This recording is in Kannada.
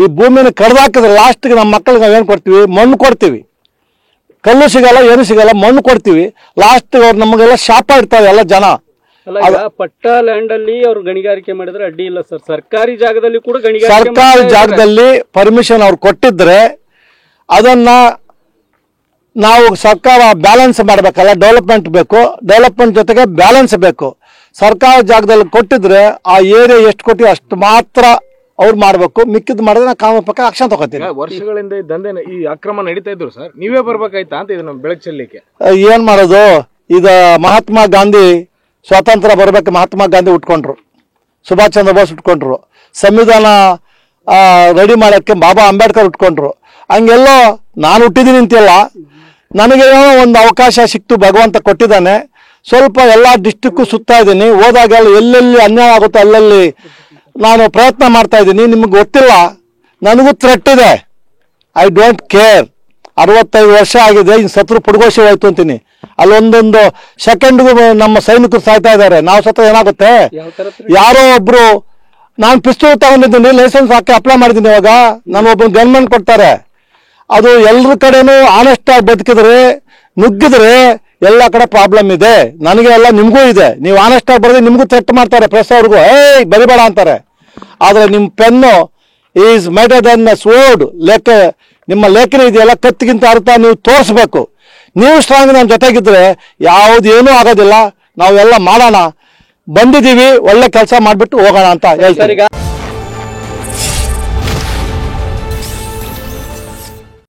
ಈ ಭೂಮಿನ ಕಡ್ದಾಕಿದ್ರೆ ಲಾಸ್ಟ್ಗೆ ನಮ್ಮ ಮಕ್ಕಳಿಗೆ ನಾವೇನು ಕೊಡ್ತೀವಿ? ಮಣ್ಣು ಕೊಡ್ತೀವಿ. ಕಲ್ಲು ಸಿಗಲ್ಲ, ಏನು ಸಿಗಲ್ಲ, ಮಣ್ಣು ಕೊಡ್ತೀವಿ. ಲಾಸ್ಟ್ ಅವ್ರು ನಮಗೆಲ್ಲ ಶಾಪ ಇರ್ತಾವೆ ಎಲ್ಲ ಜನ. ಪಟ್ಟ ಲ್ಯಾಂಡ್ ಅಲ್ಲಿ ಅವ್ರು ಗಣಿಗಾರಿಕೆ ಮಾಡಿದ್ರೆ ಅಡ್ಡಿ ಇಲ್ಲ ಸರ್. ಸರ್ಕಾರಿ ಜಾಗದಲ್ಲಿ ಕೂಡ ಸರ್ಕಾರಿ ಜಾಗದಲ್ಲಿ ಪರ್ಮಿಷನ್ ಅವ್ರು ಕೊಟ್ಟಿದ್ರೆ ಅದನ್ನ ನಾವು ಸರ್ಕಾರ ಬ್ಯಾಲೆನ್ಸ್ ಮಾಡಬೇಕಲ್ಲ. ಡೆವಲಪ್ಮೆಂಟ್ ಬೇಕು, ಡೆವಲಪ್ಮೆಂಟ್ ಜೊತೆಗೆ ಬ್ಯಾಲೆನ್ಸ್ ಬೇಕು. ಸರ್ಕಾರ ಜಾಗದಲ್ಲಿ ಕೊಟ್ಟಿದ್ರೆ ಆ ಏರಿಯಾ ಎಷ್ಟು ಕೊಟ್ಟಿವಿ ಅಷ್ಟು ಮಾತ್ರ ಅವ್ರು ಮಾಡ್ಬೇಕು. ಮಿಕ್ಕಿದ್ ಮಾಡಿದ್ರೆ ನಾವು ಕಾನೂನು ಪ್ರಕಾರ ಆಕ್ಷನ್ ತಗೋತೀವಿ. ವರ್ಷಗಳಿಂದ ದಂಧೆ ಈ ಅಕ್ರಮ ನಡೀತಾ ಇದ್ರು ಸರ್, ನೀವೇ ಬರ್ಬೇಕಾಯ್ತಾ ಅಂತ ಇದನ್ನ ಬೆಳಕು ಚೆಲ್ಲಲಿಕ್ಕೆ? ಏನ್ ಮಾಡೋದು? ಈಗ ಮಹಾತ್ಮ ಗಾಂಧಿ ಸ್ವಾತಂತ್ರ್ಯ ಬರ್ಬೇಕು, ಮಹಾತ್ಮ ಗಾಂಧಿ ಉಟ್ಕೊಂಡ್ರು, ಸುಭಾಷ್ ಚಂದ್ರ ಬೋಸ್ ಉಟ್ಕೊಂಡ್ರು, ಸಂವಿಧಾನ ರೆಡಿ ಮಾಡೋಕ್ಕೆ ಬಾಬಾ ಅಂಬೇಡ್ಕರ್ ಉಟ್ಕೊಂಡ್ರು. ಹಂಗೆಲ್ಲೋ ನಾನು ಹುಟ್ಟಿದ್ದೀನಿ ಅಂತೆಲ್ಲ, ನನಗೇನೋ ಒಂದು ಅವಕಾಶ ಸಿಕ್ತು, ಭಗವಂತ ಕೊಟ್ಟಿದ್ದಾನೆ. ಸ್ವಲ್ಪ ಎಲ್ಲ ಡಿಸ್ಟಿಕ್ಕು ಸುತ್ತಾ ಇದ್ದೀನಿ. ಹೋದಾಗೆಲ್ಲ ಎಲ್ಲೆಲ್ಲಿ ಅನ್ಯಾಯ ಆಗುತ್ತೋ ಅಲ್ಲಲ್ಲಿ ನಾನು ಪ್ರಯತ್ನ ಮಾಡ್ತಾ ಇದ್ದೀನಿ. ನಿಮ್ಗೆ ಗೊತ್ತಿಲ್ಲ, ನನಗೂ ಥ್ರೆಟ್ ಇದೆ. I don't care. 65 ವರ್ಷ ಆಗಿದೆ, ಇನ್ನು ಸತ್ರು ಪುಡ್ಗೋಶಿ ಹೋಯ್ತು ಅಂತೀನಿ. ಅಲ್ಲೊಂದೊಂದು ಸೆಕೆಂಡ್ಗೂ ನಮ್ಮ ಸೈನಿಕರು ಸಾಯ್ತಾ ಇದ್ದಾರೆ. ನಾವು ಸತ್ರ ಏನಾಗುತ್ತೆ? ಯಾರೋ ಒಬ್ರು, ನಾನು ಪಿಸ್ತೂಲ್ ತಗೊಂಡಿದ್ದೀನಿ, ಲೈಸೆನ್ಸ್ ಹಾಕಿ ಅಪ್ಲೈ ಮಾಡಿದ್ದೀನಿ. ಇವಾಗ ನಾನು ಒಬ್ಬ ಗನ್ಮೆಂಟ್ ಕೊಡ್ತಾರೆ. ಅದು ಎಲ್ಲರ ಕಡೆನೂ ಆನೆಸ್ಟ್ ಆಗಿ ಬದುಕಿದ್ರೆ, ನುಗ್ಗಿದ್ರೆ ಎಲ್ಲ ಕಡೆ ಪ್ರಾಬ್ಲಮ್ ಇದೆ. ನನಗೆ ಎಲ್ಲ ನಿಮಗೂ ಇದೆ. ನೀವು ಆನೆಸ್ಟ್ ಆಗಿ ಬರೆದ್ರೆ ನಿಮಗೂ ಥ್ರೆಟ್ ಮಾಡ್ತಾರೆ, ಪ್ರೆಸ್ ಅವ್ರಿಗೂ ಬರಿಬೇಡ ಅಂತಾರೆ. ಆದರೆ ನಿಮ್ಮ pen is mightier than sword. ನಿಮ್ಮ ಲೇಖನ ಇದೆಯಲ್ಲ, ಕತ್ತಿಗಿಂತ ಅರ್ಥ ನೀವು ತೋರಿಸ್ಬೇಕು. ನೀವು ಸ್ಟ್ರಾಂಗ್ ನಮ್ಮ ಜೊತೆಗಿದ್ರೆ ಯಾವುದೇನೂ ಆಗೋದಿಲ್ಲ. ನಾವೆಲ್ಲ ಮಾಡೋಣ, ಬಂದಿದ್ದೀವಿ, ಒಳ್ಳೆ ಕೆಲಸ ಮಾಡಿಬಿಟ್ಟು ಹೋಗೋಣ ಅಂತ ಹೇಳ್ತಾರೆ.